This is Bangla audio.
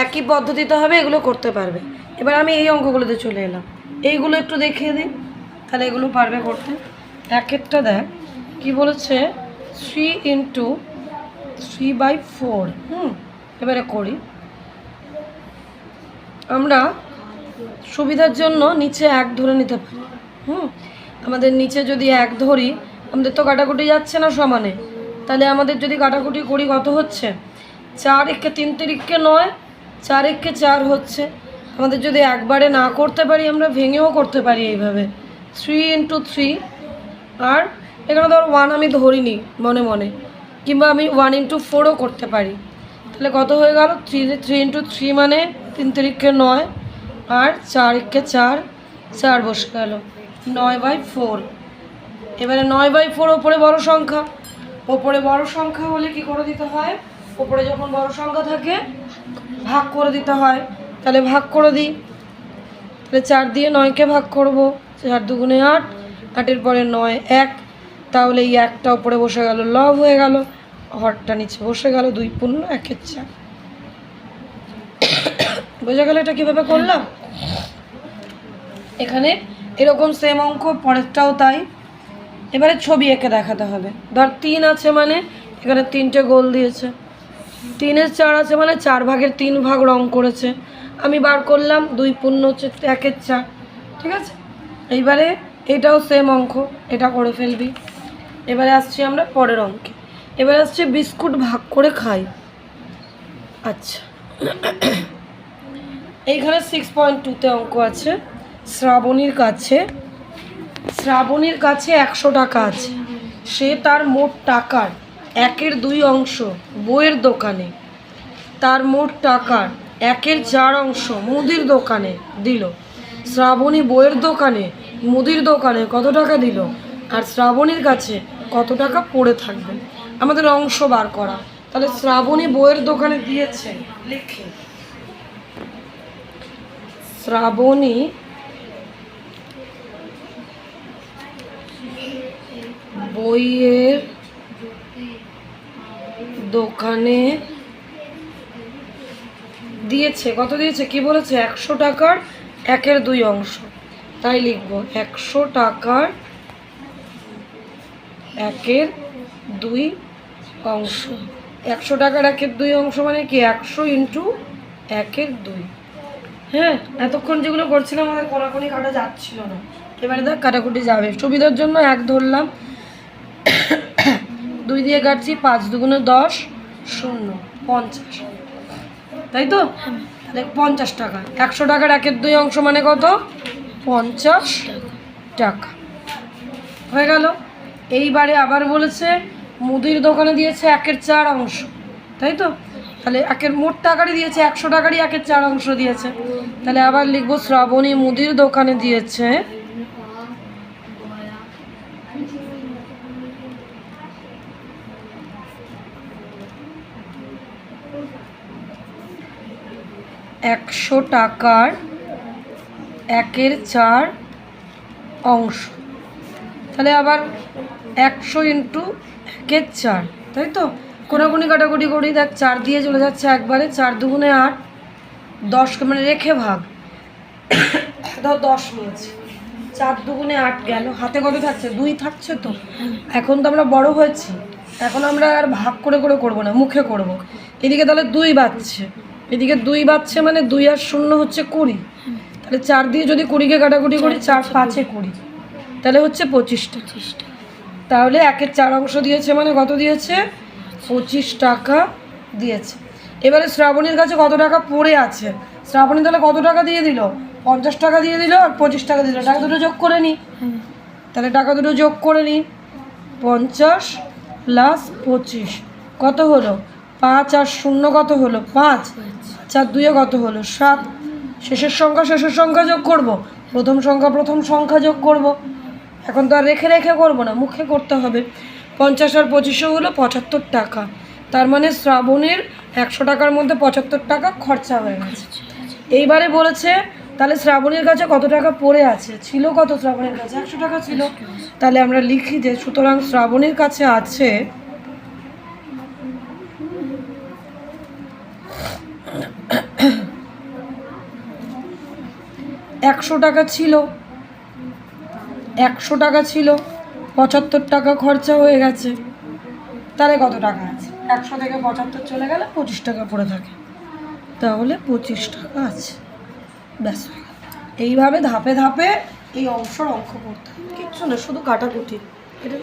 একই পদ্ধতিতে হবে, এগুলো করতে পারবে। এবার আমি এই অঙ্কগুলোতে চলে এলাম, এইগুলো একটু দেখিয়ে দিই, তাহলে এগুলো পারবে করতে। একেরটা দেখ কি বলেছে, 3 × 3/4। এবারে করি আমরা, সুবিধার জন্য নিচে 1 ধরে নিতে পারি। আমাদের নিচে যদি 1 ধরি, আমাদের তো কাটাকুটি যাচ্ছে না সমানে, তাহলে আমাদের যদি কাটাকুটি করি কত হচ্ছে, 4 একে 3 তিরিখকে 9, 4 একে 4 হচ্ছে। আমাদের যদি একবারে না করতে পারি, আমরা ভেঙেও করতে পারি এইভাবে, 3 × 3। আর এখানে ধর 1 আমি ধরিনি মনে মনে, কিংবা আমি 1 × 4ও করতে পারি। তাহলে কত হয়ে গেল, 3 × 3 মানে 3 তিরিখকে 9, আর 4 একে 4, 4 বসে গেল, 9/4। এবারে 9/4 ওপরে বড় সংখ্যা, ওপরে বড় সংখ্যা হলে কি করে দিতে হয়, ওপরে যখন বড় সংখ্যা থাকে ভাগ করে দিতে হয়। তাহলে ভাগ করে দিই, তাহলে 4 দিয়ে 9কে ভাগ করব, 4 দুগুণে 8, 8-এর পরে 9 1, তাহলে এই 1টা উপরে বসে গেল, লব হয়ে গেল, হরটা নিচে বসে গেল, 2 পূর্ণ 1-এর 4। বোঝা গেল এটা কীভাবে করলাম। এখানে এরকম সেম অঙ্ক পরেরটাও তাই। এবারে ছবি এঁকে দেখাতে হবে। ধর 3 আছে মানে এখানে 3টে গোল দিয়েছে, 3-এর 4 আছে মানে 4/3 ভাগ রং করেছে। আমি বার করলাম 2 পূর্ণ হচ্ছে 1-এর 4, ঠিক আছে। এইবারে এটাও সেম অঙ্ক, এটা করে ফেলবি। এবারে আসছি আমরা পরের অঙ্কে। এবারে আসছে বিস্কুট ভাগ করে খাই। আচ্ছা, এইখানে 6.2তে অঙ্ক আছে। শ্রাবণীর কাছে 100 টাকা আছে। সে তার মোট টাকার 1/2 অংশ বইয়ের দোকানে, তার মোট টাকার 1/4 অংশ মুদির দোকানে দিল। শ্রাবণী বইয়ের দোকানে মুদির দোকানে কত টাকা দিল, আর শ্রাবণীর কাছে কত টাকা পড়ে থাকবে। আমাদের অংশ বার করা। তাহলে শ্রাবণী বইয়ের দোকানে দিয়েছে, লিখে শ্রাবণী বইয়ের দোকানে দিয়েছে, কত দিয়েছে, কি বলেছে, 100 টাকার 1/2 অংশ। তাই লিখব 100 টাকার 1/2 অংশ। 100 টাকার 1/2 অংশ মানে কি, 100 × 1/2। হ্যাঁ, এতক্ষণ যেগুলো করছিলাম আমাদের কোনাকুনি কাটা যাচ্ছিল না, এবারে দেখ কাটাকুটি যাবে। সুবিধার জন্য 1 ধরলাম, 2 দিয়ে কাটছি, 5 দুগুণে 10, 0 50, তাই তো। তাহলে 50 টাকা, 100 টাকার 1/2 অংশ মানে কত, 50 টাকা হয়ে গেল। এইবারে আবার বলেছে মুদির দোকানে দিয়েছে 1/4 অংশ, তাই তো। তাহলে মোট টাকারই দিয়েছে, 100 টাকারই 1/4 অংশ দিয়েছে। তাহলে আবার লিখবো শ্রাবণী মুদির দোকানে দিয়েছে 100 টাকার 1/4 অংশ। তাহলে আবার 100 × 1/4, তাই তো। কোনাকুনি কাটাকুটি করি, দেখ 4 দিয়ে চলে যাচ্ছে একবারে, 4 দুগুণে 8, 10 মানে রেখে ভাগ, ধর 10 নিয়েছি, 4 দুগুণে 8 গেল, হাতে কত থাকছে, 2 থাকছে। তো এখন তো আমরা বড় হয়েছি, এখন আমরা আর ভাগ করে করে করবো না, মুখে করব। এদিকে তাহলে 2 বাজছে, এদিকে 2 বাজছে মানে 2 আর 0 হচ্ছে 20। তাহলে 4 দিয়ে যদি 20কে কাটাকুটি করি, 4 5-এ 20, তাহলে হচ্ছে 25টা। তাহলে 1/4 অংশ দিয়েছে মানে কত দিয়েছে, 25 টাকা দিয়েছে। এবারে শ্রাবণীর কাছে কত টাকা পড়ে আছে, শ্রাবণী তাহলে কত টাকা দিয়ে দিল, 50 টাকা দিয়ে দিল আর 25 টাকা দিল। টাকা দুটো যোগ করে নিই, তাহলে টাকা দুটো যোগ করে নিই, 50 + 25 কত হলো, 5 আর 0 কত হলো, 5, 4 2-এ কত হলো, 7। শেষের সংখ্যা যোগ করব, প্রথম সংখ্যা যোগ করব। এখন তো আর রেখে রেখে করবো না, মুখে করতে হবে। 50 আর 25 হলো 75 টাকা। তার মানে শ্রাবণীর 100 টাকার মধ্যে 75 টাকা খরচা হয়ে গেছে। এইবারে বলেছে তাহলে শ্রাবণীর কাছে কত টাকা পড়ে আছে, ছিল কত, শ্রাবণীর কাছে 100 টাকা ছিল। তাহলে আমরা লিখি যে সুতরাং শ্রাবণীর কাছে আছে 100 টাকা ছিল, 100 টাকা ছিল, 75 টাকা খরচা হয়ে গেছে, তাহলে কত টাকা আছে? 100 থেকে 75 চলে গেলে 25 টাকা পড়ে থাকে, তাহলে 25 টাকা আছে, ব্যাস হয়ে গেল। এইভাবে ধাপে ধাপে এই অংশের অঙ্ক করতে হবে, কিচ্ছু না, শুধু কাটাকুটি। এটা